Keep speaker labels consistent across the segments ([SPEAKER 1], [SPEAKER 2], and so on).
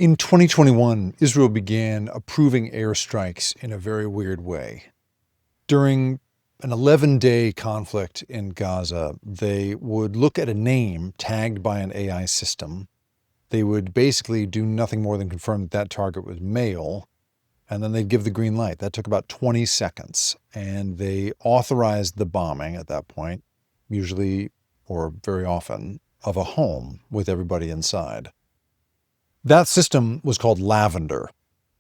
[SPEAKER 1] In 2021, Israel began approving airstrikes in a very weird way. During an 11-day conflict in Gaza, they would look at a name tagged by an AI system. They would basically do nothing more than confirm that that target was male, and then they'd give the green light. That took about 20 seconds, and they authorized the bombing at that point, usually or very often, of a home with everybody inside. That system was called Lavender.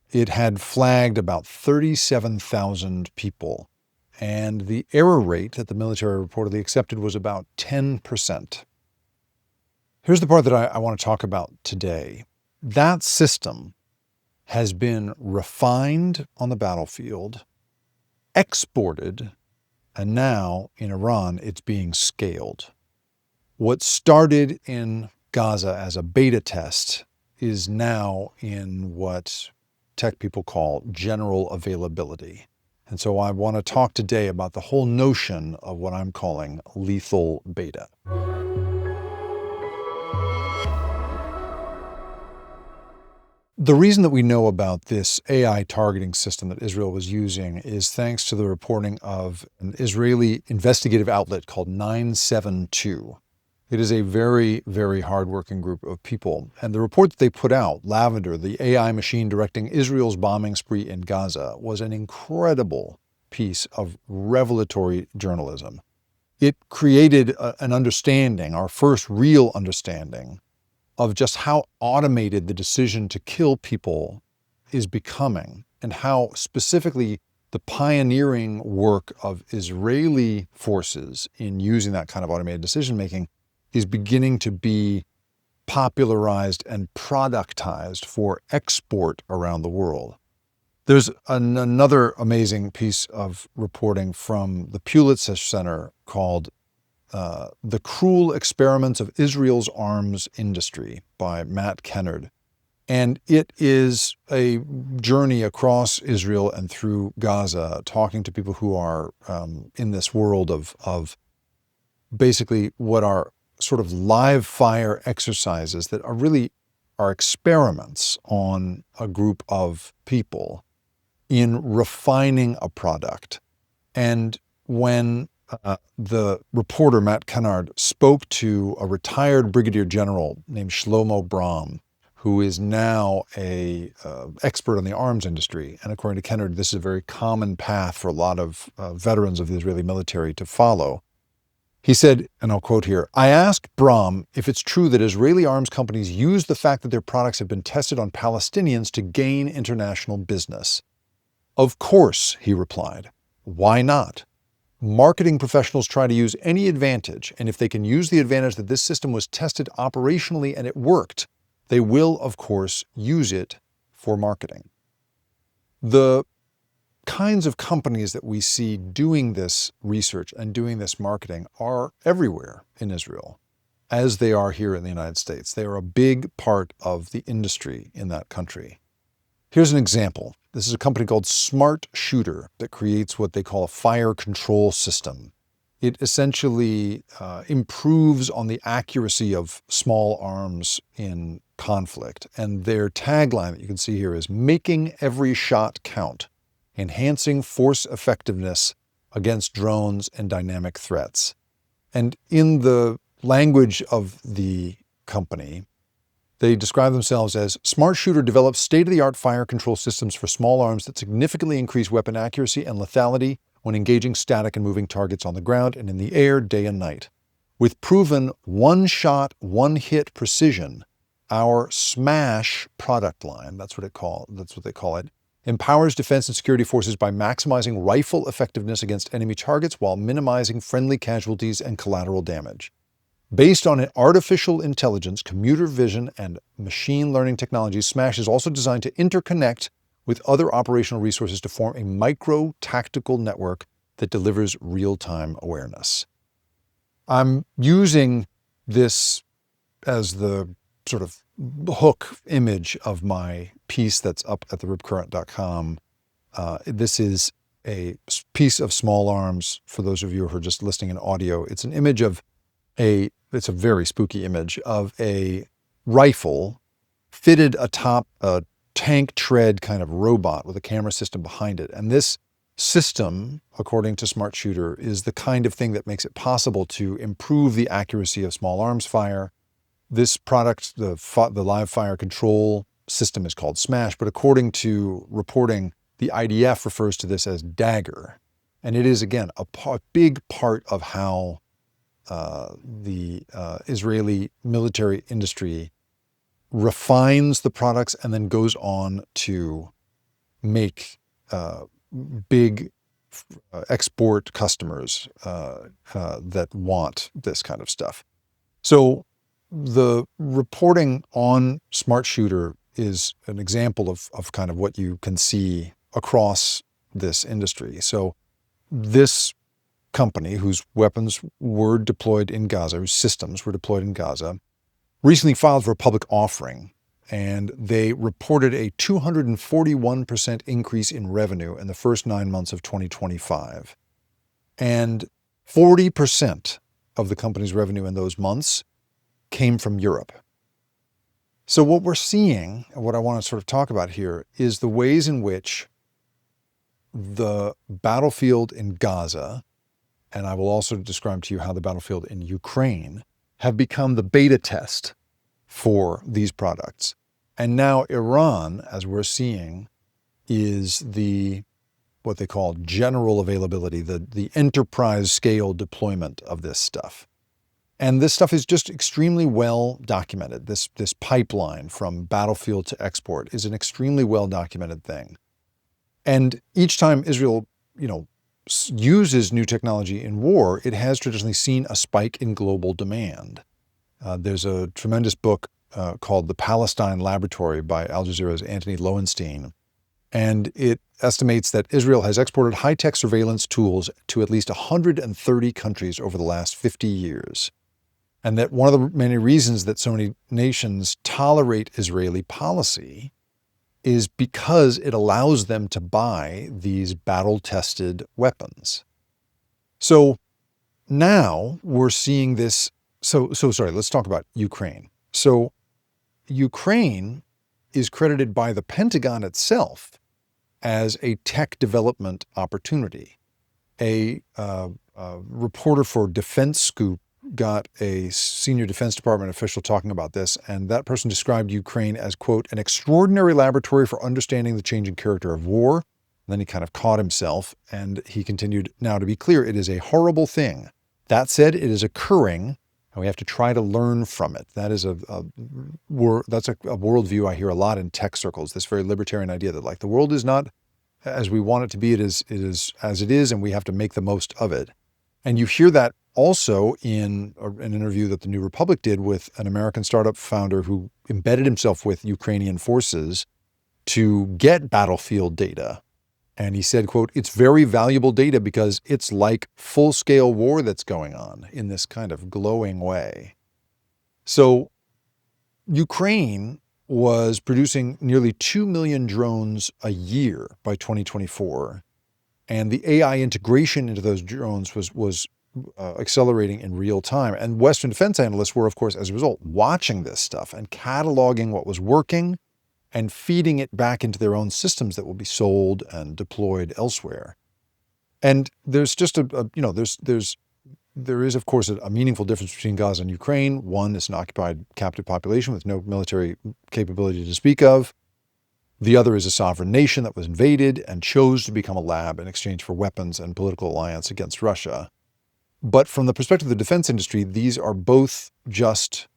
[SPEAKER 1] It had flagged about 37,000 people, and the error rate that the military reportedly accepted was about 10%. Here's the part that I want to talk about today. That system has been refined on the battlefield, exported, and now in Iran it's being scaled. What started in Gaza as a beta test is now in what tech people call general availability. And so I want to talk today about the whole notion of what I'm calling lethal beta. The reason that we know about this AI targeting system that Israel was using is thanks to the reporting of an Israeli investigative outlet called 972. It is a very, very hardworking group of people. And the report that they put out, Lavender, the AI machine directing Israel's bombing spree in Gaza, was an incredible piece of revelatory journalism. It created an understanding, our first real understanding, of just how automated the decision to kill people is becoming, and how specifically the pioneering work of Israeli forces in using that kind of automated decision-making is beginning to be popularized and productized for export around the world. There's another amazing piece of reporting from the Pulitzer Center called The Cruel Experiments of Israel's Arms Industry by Matt Kennard. And it is a journey across Israel and through Gaza, talking to people who are in this world of basically what are sort of live fire exercises that are experiments on a group of people in refining a product. And when the reporter, Matt Kennard, spoke to a retired brigadier general named Shlomo Brahm, who is now a expert on the arms industry. And according to Kennard, this is a very common path for a lot of veterans of the Israeli military to follow. He said, and I'll quote here, "I asked Brahm if it's true that Israeli arms companies use the fact that their products have been tested on Palestinians to gain international business. Of course," he replied. "Why not? Marketing professionals try to use any advantage, and if they can use the advantage that this system was tested operationally and it worked, they will, of course, use it for marketing." The kinds of companies that we see doing this research and doing this marketing are everywhere in Israel, as they are here in the United States. They are a big part of the industry in that country. Here's an example. This is a company called Smart Shooter that creates what they call a fire control system. It essentially improves on the accuracy of small arms in conflict. And their tagline that you can see here is "Making every shot count, enhancing force effectiveness against drones and dynamic threats." And in the language of the company, they describe themselves as Smart Shooter develops state-of-the-art fire control systems for small arms that significantly increase weapon accuracy and lethality when engaging static and moving targets on the ground and in the air day and night. With proven one-shot, one-hit precision, our SMASH product line, that's what they call it, empowers defense and security forces by maximizing rifle effectiveness against enemy targets while minimizing friendly casualties and collateral damage. Based on artificial intelligence, computer vision, and machine learning technologies, SMASH is also designed to interconnect with other operational resources to form a micro-tactical network that delivers real-time awareness. I'm using this as the sort of hook image of my piece that's up at theripcurrent.com. This is a piece of small arms for those of you who are just listening in audio. It's an image of it's a very spooky image of a rifle fitted atop a tank tread kind of robot with a camera system behind it. And this system, according to Smart Shooter, is the kind of thing that makes it possible to improve the accuracy of small arms fire. This product, the live fire control system, is called SMASH, but according to reporting, the IDF refers to this as Dagger. And it is, again, a big part of how the Israeli military industry refines the products and then goes on to make big export customers that want this kind of stuff. So the reporting on Smart Shooter is an example of kind of what you can see across this industry. So this company, whose weapons were deployed in Gaza, whose systems were deployed in Gaza, recently filed for a public offering, and they reported a 241% increase in revenue in the first 9 months of 2025. And 40% of the company's revenue in those months came from Europe. So what we're seeing, and what I want to sort of talk about here, is the ways in which the battlefield in Gaza, and I will also describe to you how the battlefield in Ukraine, have become the beta test for these products. And now Iran, as we're seeing, is what they call general availability, the enterprise scale deployment of this stuff. And this stuff is just extremely well documented. This pipeline from battlefield to export is an extremely well documented thing. And each time Israel, uses new technology in war, it has traditionally seen a spike in global demand. There's a tremendous book called The Palestine Laboratory by Al Jazeera's Anthony Lowenstein. And it estimates that Israel has exported high-tech surveillance tools to at least 130 countries over the last 50 years. And that one of the many reasons that so many nations tolerate Israeli policy is because it allows them to buy these battle-tested weapons. So now we're seeing this. So sorry, let's talk about Ukraine. So Ukraine is credited by the Pentagon itself as a tech development opportunity. A reporter for Defense Scoop got a senior Defense Department official talking about this, and that person described Ukraine as, quote, an extraordinary laboratory for understanding the changing character of war. And then he kind of caught himself, and he continued, now to be clear, it is a horrible thing. That said, it is occurring, and we have to try to learn from it. That is that's a worldview I hear a lot in tech circles, this very libertarian idea that, like, the world is not as we want it to be, it is as it is, and we have to make the most of it. And you hear that also in an interview that the New Republic did with an American startup founder who embedded himself with Ukrainian forces to get battlefield data. And he said, quote, it's very valuable data because it's like full-scale war that's going on in this kind of glowing way. So Ukraine was producing nearly 2 million drones a year by 2024. And the AI integration into those drones was accelerating in real time. And Western defense analysts were, of course, as a result, watching this stuff and cataloging what was working and feeding it back into their own systems that will be sold and deployed elsewhere. And there's just there is, of course, a meaningful difference between Gaza and Ukraine. One is an occupied captive population with no military capability to speak of. The other is a sovereign nation that was invaded and chose to become a lab in exchange for weapons and political alliance against Russia. But from the perspective of the defense industry, these are both just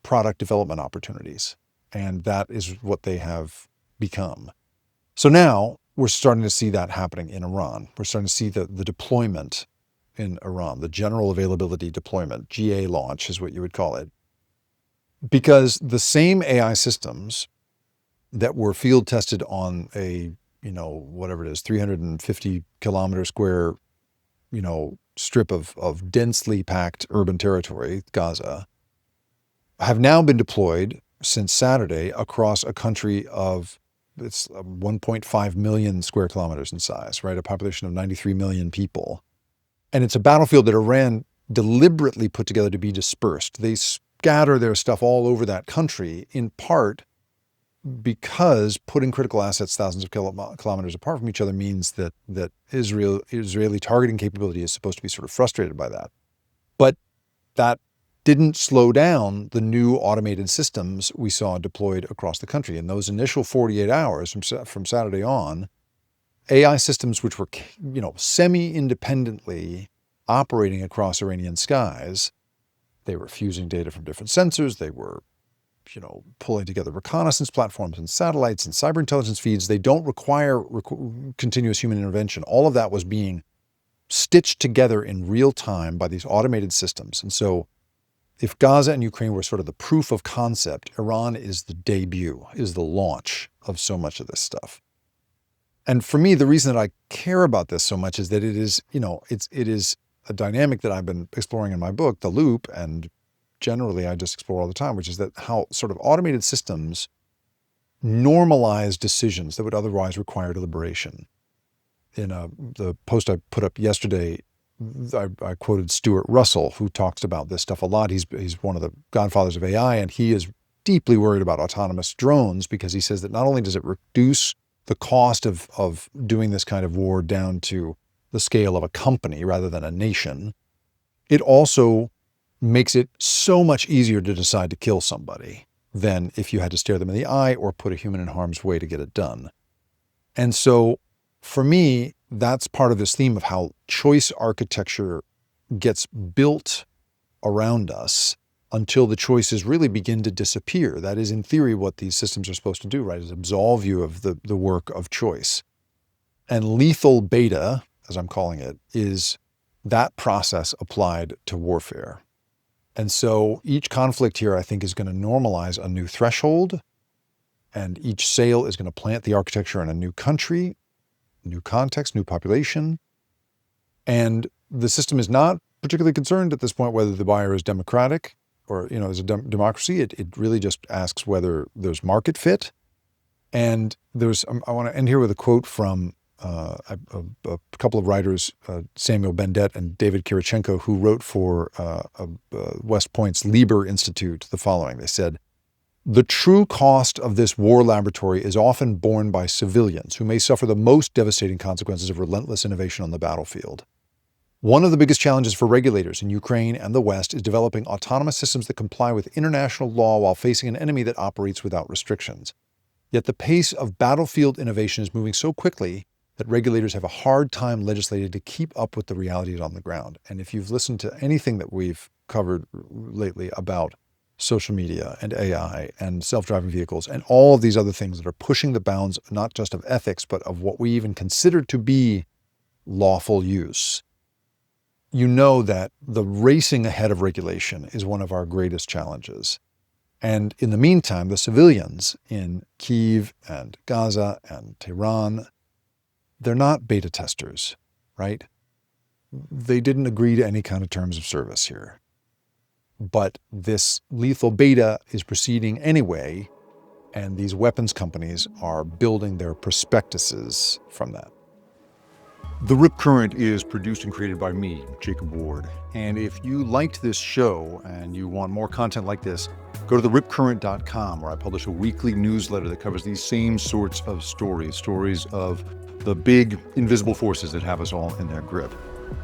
[SPEAKER 1] product development opportunities. And that is what they have become. So now we're starting to see that happening in Iran. We're starting to see the deployment in Iran, the general availability deployment, GA launch is what you would call it. Because the same AI systems that were field tested on a, whatever it is, 350 kilometer square, strip of densely packed urban territory, Gaza, have now been deployed since Saturday across a country of, it's 1.5 million square kilometers in size, right? A population of 93 million people. And it's a battlefield that Iran deliberately put together to be dispersed. They scatter their stuff all over that country, in part because putting critical assets thousands of kilometers apart from each other means that Israeli targeting capability is supposed to be sort of frustrated by that. But that didn't slow down the new automated systems we saw deployed across the country. In those initial 48 hours from Saturday on, AI systems which were, semi-independently operating across Iranian skies, they were fusing data from different sensors, they were pulling together reconnaissance platforms and satellites and cyber intelligence feeds. They don't require continuous human intervention. All of that was being stitched together in real time by these automated systems. And so if Gaza and Ukraine were sort of the proof of concept, Iran is the debut, is the launch of so much of this stuff. And for me, the reason that I care about this so much is that it is a dynamic that I've been exploring in my book, The Loop, and generally I just explore all the time, which is that how sort of automated systems normalize decisions that would otherwise require deliberation. In the post I put up yesterday, I quoted Stuart Russell, who talks about this stuff a lot. He's one of the godfathers of AI, and he is deeply worried about autonomous drones because he says that not only does it reduce the cost of doing this kind of war down to the scale of a company rather than a nation, it also makes it so much easier to decide to kill somebody than if you had to stare them in the eye or put a human in harm's way to get it done. And so for me, that's part of this theme of how choice architecture gets built around us until the choices really begin to disappear. That is, in theory, what these systems are supposed to do, right? Is absolve you of the work of choice. And lethal beta, as I'm calling it, is that process applied to warfare. And so each conflict here, I think, is going to normalize a new threshold, and each sale is going to plant the architecture in a new country, new context, new population. And the system is not particularly concerned at this point whether the buyer is democratic or, is a democracy. It really just asks whether there's market fit. And I want to end here with a quote from a couple of writers, Samuel Bendet and David Kirichenko, who wrote for West Point's Lieber Institute the following. They said, "The true cost of this war laboratory is often borne by civilians who may suffer the most devastating consequences of relentless innovation on the battlefield. One of the biggest challenges for regulators in Ukraine and the West is developing autonomous systems that comply with international law while facing an enemy that operates without restrictions. Yet the pace of battlefield innovation is moving so quickly that regulators have a hard time legislating to keep up with the realities on the ground." And if you've listened to anything that we've covered lately about social media and AI and self-driving vehicles and all of these other things that are pushing the bounds, not just of ethics, but of what we even consider to be lawful use, you know that the racing ahead of regulation is one of our greatest challenges. And in the meantime, the civilians in Kyiv and Gaza and Tehran, they're not beta testers, right? They didn't agree to any kind of terms of service here. But this lethal beta is proceeding anyway, and these weapons companies are building their prospectuses from that. The Rip Current is produced and created by me, Jacob Ward. And if you liked this show and you want more content like this, go to theripcurrent.com, where I publish a weekly newsletter that covers these same sorts of stories of the big invisible forces that have us all in their grip.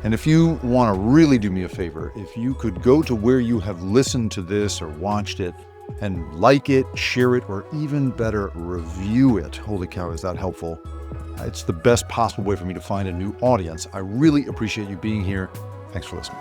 [SPEAKER 1] And if you want to really do me a favor, if you could go to where you have listened to this or watched it and like it, share it, or even better, review it. Holy cow, is that helpful? It's the best possible way for me to find a new audience. I really appreciate you being here. Thanks for listening.